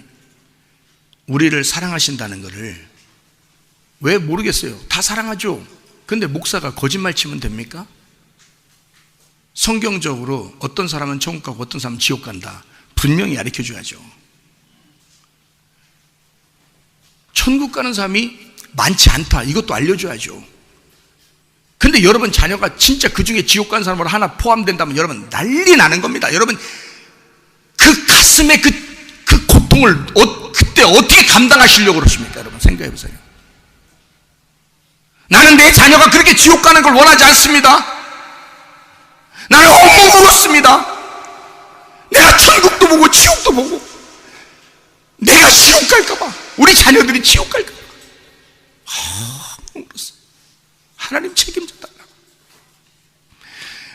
우리를 사랑하신다는 것을 왜 모르겠어요. 다 사랑하죠. 근데 목사가 거짓말 치면 됩니까? 성경적으로 어떤 사람은 천국 가고 어떤 사람은 지옥 간다 분명히 가르쳐 줘야죠. 천국 가는 사람이 많지 않다 이것도 알려줘야죠. 근데 여러분 자녀가 진짜 그 중에 지옥 가는 사람으로 하나 포함된다면 여러분 난리 나는 겁니다. 여러분 그 가슴에 그 고통을 그때 어떻게 감당하시려고 그러십니까? 여러분 생각해 보세요. 나는 내 자녀가 그렇게 지옥 가는 걸 원하지 않습니다. 나는 너무 울었습니다. 내가 천국도 보고 지옥도 보고 내가 지옥 갈까봐 우리 자녀들이 지옥 갈까봐 울었어. 하나님 책임져 달라고.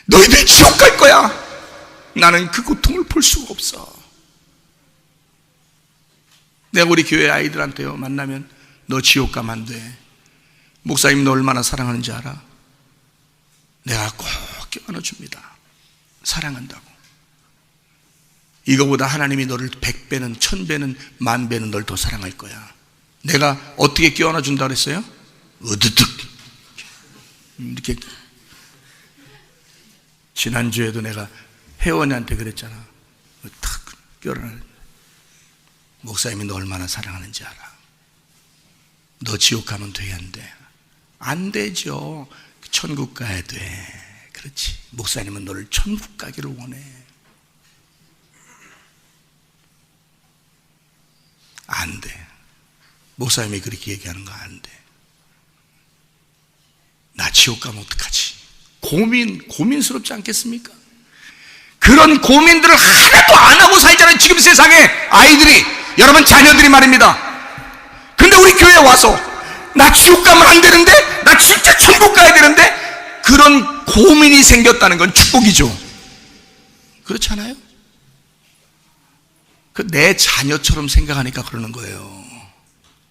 너희들 지옥 갈 거야. 나는 그 고통을 볼 수가 없어. 내가 우리 교회 아이들한테요 만나면 너 지옥 가면 안 돼. 목사님 너 얼마나 사랑하는지 알아? 내가 꼭 껴안아 줍니다. 사랑한다고. 이거보다 하나님이 너를 100배는 1000배는 10,000배는 널 더 사랑할 거야. 내가 어떻게 껴안아 준다 그랬어요? 으드득 이렇게. 지난주에도 내가 혜원이한테 그랬잖아. 탁 껴안아. 목사님이 너 얼마나 사랑하는지 알아? 너 지옥 가면 돼 안 돼? 안 되죠. 천국 가야 돼. 그렇지. 목사님은 너를 천국 가기를 원해. 안 돼. 목사님이 그렇게 얘기하는 거 안 돼. 나 지옥 가면 어떡하지? 고민스럽지 않겠습니까? 그런 고민들을 하나도 안 하고 살잖아요. 지금 세상에 아이들이, 여러분 자녀들이 말입니다. 근데 우리 교회에 와서 나 지옥 가면 안 되는데, 나 진짜 천국 가야 되는데, 그런 고민이 생겼다는 건 축복이죠. 그렇지 않아요? 내 자녀처럼 생각하니까 그러는 거예요.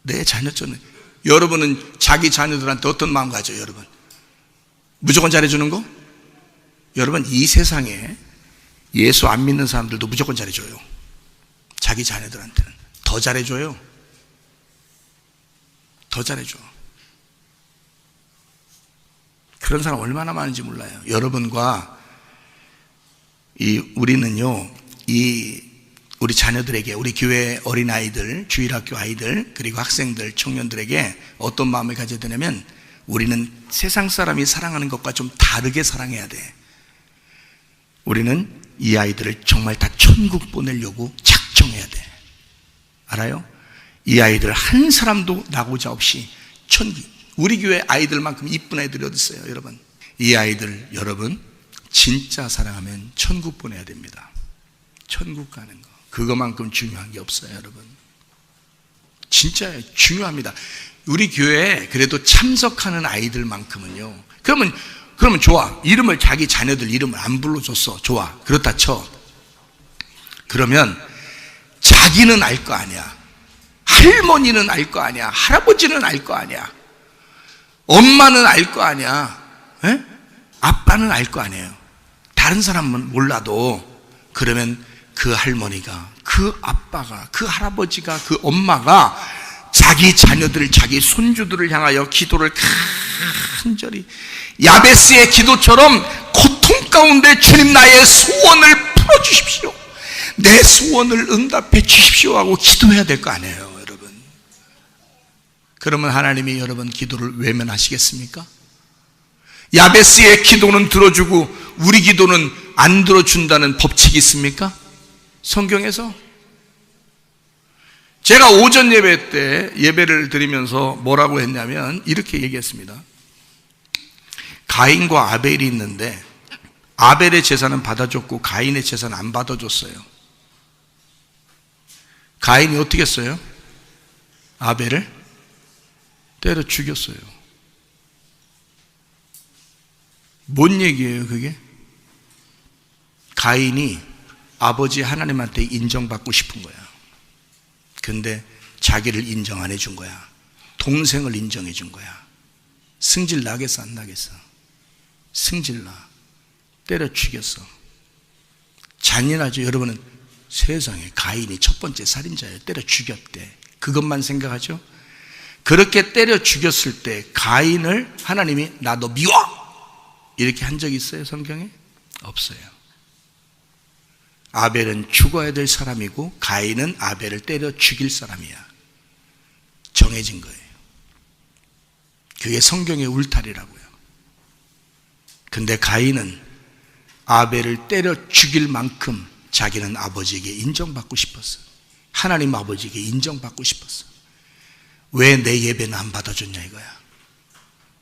내 자녀처럼. 여러분은 자기 자녀들한테 어떤 마음 가져요, 여러분? 무조건 잘해주는 거? 여러분, 이 세상에 예수 안 믿는 사람들도 무조건 잘해줘요. 자기 자녀들한테는 더 잘해줘요. 더 잘해줘. 그런 사람 얼마나 많은지 몰라요. 여러분과 우리는요, 우리 자녀들에게, 우리 교회 어린아이들, 주일학교 아이들, 그리고 학생들, 청년들에게 어떤 마음을 가져야 되냐면, 우리는 세상 사람이 사랑하는 것과 좀 다르게 사랑해야 돼. 우리는 이 아이들을 정말 다 천국 보내려고 작정해야 돼. 알아요? 이 아이들 한 사람도 나고자 없이 천국. 우리 교회 아이들만큼 이쁜 애들이 어디 있어요, 여러분? 이 아이들, 여러분 진짜 사랑하면 천국 보내야 됩니다. 천국 가는 거, 그거만큼 중요한 게 없어요, 여러분. 진짜 중요합니다. 우리 교회에 그래도 참석하는 아이들만큼은요. 그러면 좋아. 이름을, 자기 자녀들 이름을 안 불러줬어. 좋아. 그렇다 쳐. 그러면 자기는 알 거 아니야. 할머니는 알 거 아니야. 할아버지는 알 거 아니야. 엄마는 알 거 아니야. 에? 아빠는 알 거 아니에요. 다른 사람은 몰라도, 그러면 그 할머니가, 그 아빠가, 그 할아버지가, 그 엄마가 자기 자녀들, 자기 손주들을 향하여 기도를 간절히, 야베스의 기도처럼 고통 가운데 주님 나의 소원을 풀어주십시오, 내 소원을 응답해 주십시오 하고 기도해야 될 거 아니에요, 여러분. 그러면 하나님이 여러분 기도를 외면하시겠습니까? 야베스의 기도는 들어주고 우리 기도는 안 들어준다는 법칙이 있습니까? 성경에서? 제가 오전 예배 때 예배를 드리면서 뭐라고 했냐면 이렇게 얘기했습니다. 가인과 아벨이 있는데 아벨의 제사는 받아줬고 가인의 제사는 안 받아줬어요. 가인이 어떻게 했어요? 아벨을 때려 죽였어요. 뭔 얘기예요, 그게? 가인이 아버지 하나님한테 인정받고 싶은 거야. 근데 자기를 인정 안 해준 거야. 동생을 인정해 준 거야. 승질 나겠어, 안 나겠어? 승질 나. 때려 죽였어. 잔인하죠. 여러분은 세상에 가인이 첫 번째 살인자예요. 때려 죽였대. 그것만 생각하죠? 그렇게 때려 죽였을 때 가인을 하나님이 나 너 미워! 이렇게 한 적이 있어요, 성경에? 없어요. 아벨은 죽어야 될 사람이고 가인은 아벨을 때려 죽일 사람이야. 정해진 거예요. 그게 성경의 울타리라고요. 근데 가인은 아벨을 때려 죽일 만큼 자기는 아버지에게 인정받고 싶었어. 하나님 아버지에게 인정받고 싶었어. 왜 내 예배는 안 받아줬냐 이거야.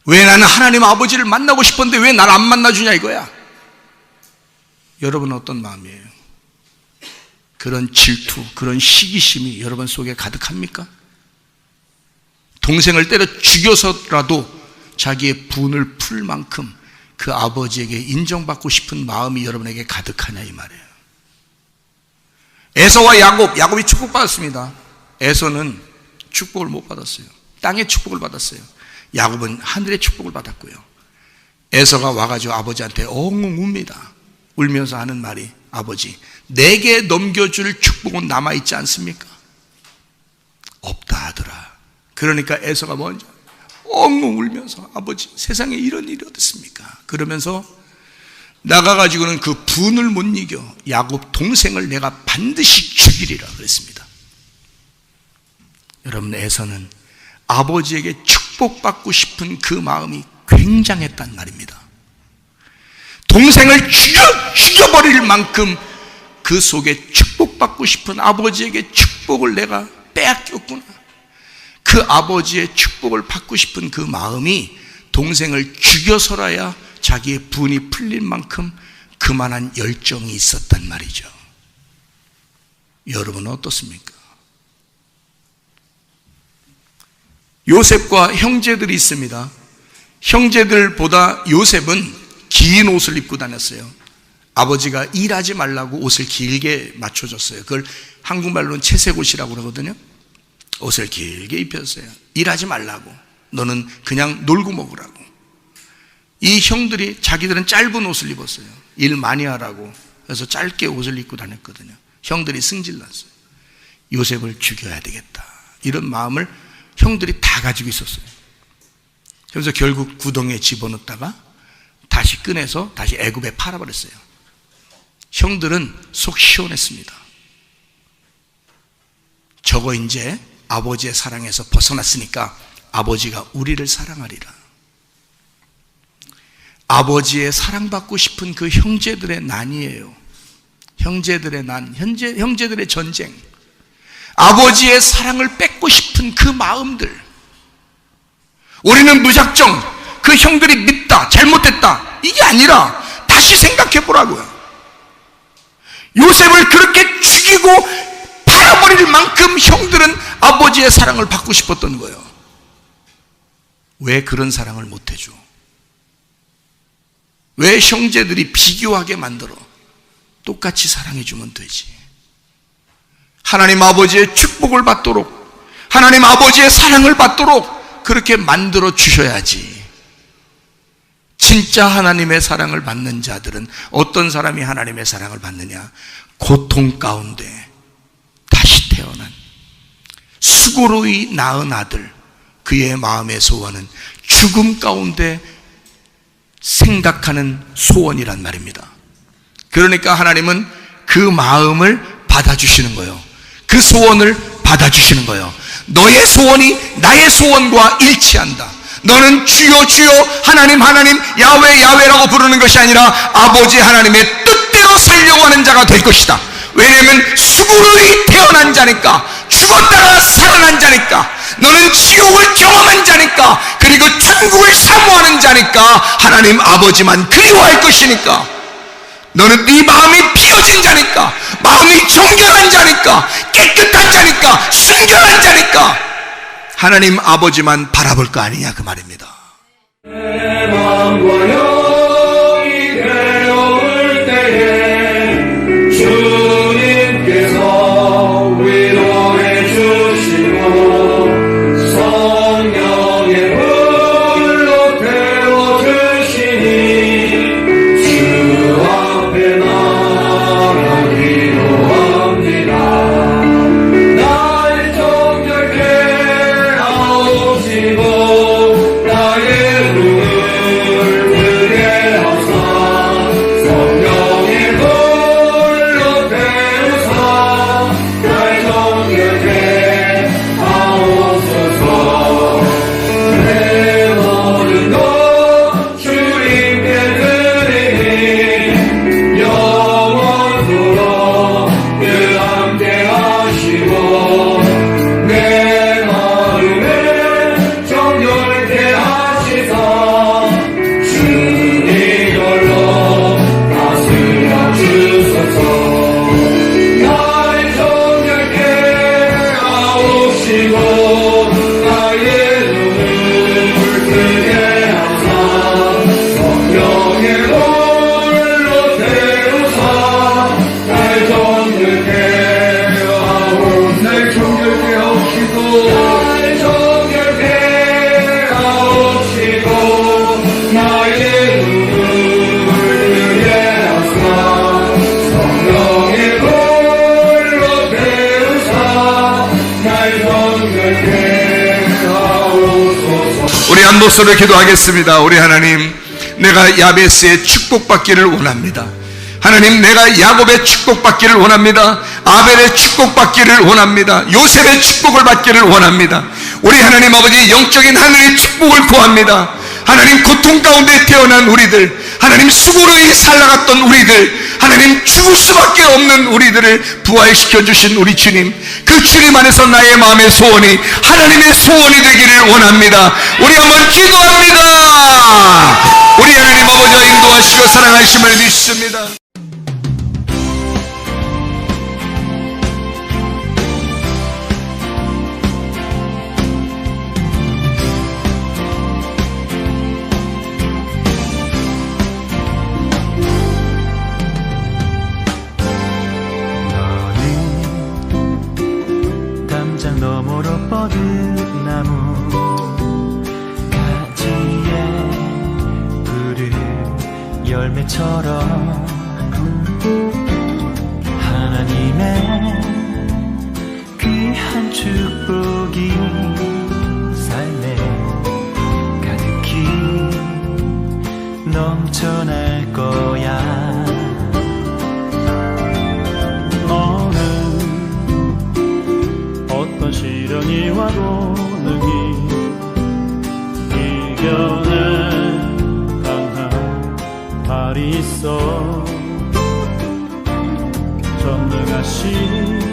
왜 나는 하나님 아버지를 만나고 싶었는데 왜 날 안 만나주냐 이거야. 여러분은 어떤 마음이에요? 그런 질투, 그런 시기심이 여러분 속에 가득합니까? 동생을 때려 죽여서라도 자기의 분을 풀 만큼 그 아버지에게 인정받고 싶은 마음이 여러분에게 가득하냐 이 말이에요. 에서와 야곱이 축복받았습니다. 에서는 축복을 못 받았어요. 땅의 축복을 받았어요. 야곱은 하늘의 축복을 받았고요. 에서가 와가지고 아버지한테 엉엉 웁니다. 울면서 하는 말이, 아버지 내게 넘겨줄 축복은 남아있지 않습니까? 없다 하더라. 그러니까 에서가 먼저 엉엉 울면서, 아버지 세상에 이런 일이 어딨습니까? 그러면서 나가가지고는 그 분을 못 이겨 야곱 동생을 내가 반드시 죽이리라 그랬습니다. 여러분, 에서는 아버지에게 축복받고 싶은 그 마음이 굉장했단 말입니다. 동생을 죽여버릴 만큼 그 속에 축복받고 싶은 아버지에게 축복을 내가 빼앗겼구나. 그 아버지의 축복을 받고 싶은 그 마음이 동생을 죽여서라야 자기의 분이 풀릴 만큼 그만한 열정이 있었단 말이죠. 여러분은 어떻습니까? 요셉과 형제들이 있습니다. 형제들보다 요셉은 긴 옷을 입고 다녔어요. 아버지가 일하지 말라고 옷을 길게 맞춰줬어요. 그걸 한국말로는 채색옷이라고 그러거든요. 옷을 길게 입혔어요. 일하지 말라고. 너는 그냥 놀고 먹으라고. 이 형들이 자기들은 짧은 옷을 입었어요. 일 많이 하라고. 그래서 짧게 옷을 입고 다녔거든요. 형들이 승질났어요. 요셉을 죽여야 되겠다. 이런 마음을 형들이 다 가지고 있었어요. 그래서 결국 구덩이에 집어넣다가 다시 꺼내서 다시 애굽에 팔아버렸어요. 형들은 속 시원했습니다. 저거 이제 아버지의 사랑에서 벗어났으니까 아버지가 우리를 사랑하리라. 아버지의 사랑받고 싶은 그 형제들의 난이에요. 형제들의 난, 형제들의 전쟁. 아버지의 사랑을 뺏고 싶은 그 마음들. 우리는 무작정 그 형들이 밉다, 잘못됐다, 이게 아니라 다시 생각해 보라고요. 요셉을 그렇게 죽이고 팔아버릴 만큼 형들은 아버지의 사랑을 받고 싶었던 거예요. 왜 그런 사랑을 못 해줘? 왜 형제들이 비교하게 만들어? 똑같이 사랑해주면 되지. 하나님 아버지의 축복을 받도록, 하나님 아버지의 사랑을 받도록 그렇게 만들어 주셔야지. 진짜 하나님의 사랑을 받는 자들은 어떤 사람이 하나님의 사랑을 받느냐? 고통 가운데 다시 태어난 수고로이 낳은 아들, 그의 마음의 소원은 죽음 가운데 생각하는 소원이란 말입니다. 그러니까 하나님은 그 마음을 받아주시는 거예요. 그 소원을 받아주시는 거예요. 너의 소원이 나의 소원과 일치한다. 너는 주여 주여 하나님 하나님 야훼 야훼라고 부르는 것이 아니라 아버지 하나님의 뜻대로 살려고 하는 자가 될 것이다. 왜냐하면 수고로이 태어난 자니까, 죽었다가 살아난 자니까, 너는 지옥을 경험한 자니까, 그리고 천국을 사모하는 자니까, 하나님 아버지만 그리워할 것이니까, 너는 네 마음이 비어진 자니까, 마음이 정결한 자니까, 깨끗한 자니까, 순결한 자니까 하나님 아버지만 바라볼 거 아니냐, 그 말입니다. 내 마음과 영이 괴로울 때에 주님께서 위로해 주시고 성령의 불로 태워주시니 주 앞에 나가 기도합니다. 날 정결케 하옵시고 나의 눈을 뜨게 하사 성령의 불로 태우사 날 정결케 하옵소서. 내 모든 것 주님께 드리니 영원토록 늘 함께 하시고 내 마음을 정결케 하시사 주님 걸로 다스려 주소서. 날 정결케 하옵시고 나의 눈을 뜨게 하사 성령의 불로 태우사 날 정결케 하옵시고 날 정결케 하옵시고 날 정결케 하옵시고 나의 눈을 뜨게 하사 성령의 불로 태우사 날 정결케 하옵소서. 우리 한 목소리로 기도하겠습니다. 우리 하나님, 내가 야베스의 축복받기를 원합니다. 하나님, 내가 야곱의 축복받기를 원합니다. 아벨의 축복받기를 원합니다. 요셉의 축복을 받기를 원합니다. 우리 하나님 아버지, 영적인 하늘의 축복을 구합니다. 하나님, 고통 가운데 태어난 우리들, 하나님 수고로 살아갔던 우리들, 하나님 죽을 수밖에 없는 우리들을 부활시켜 주신 우리 주님, 그 주님 안에서 나의 마음의 소원이 하나님의 소원이 되기를 원합니다. 우리 한번 기도합니다. 우리 하나님 아버지와 인도하시고 사랑하심을 믿습니다. 담장 너머로 뻗은 나무 가지에 푸른 열매처럼 하나님의 귀한 축복이 삶에 가득히 넘쳐날 거야. 어떤 시련이 와도 능히 이겨낼 강한 발이 있어. 전능하신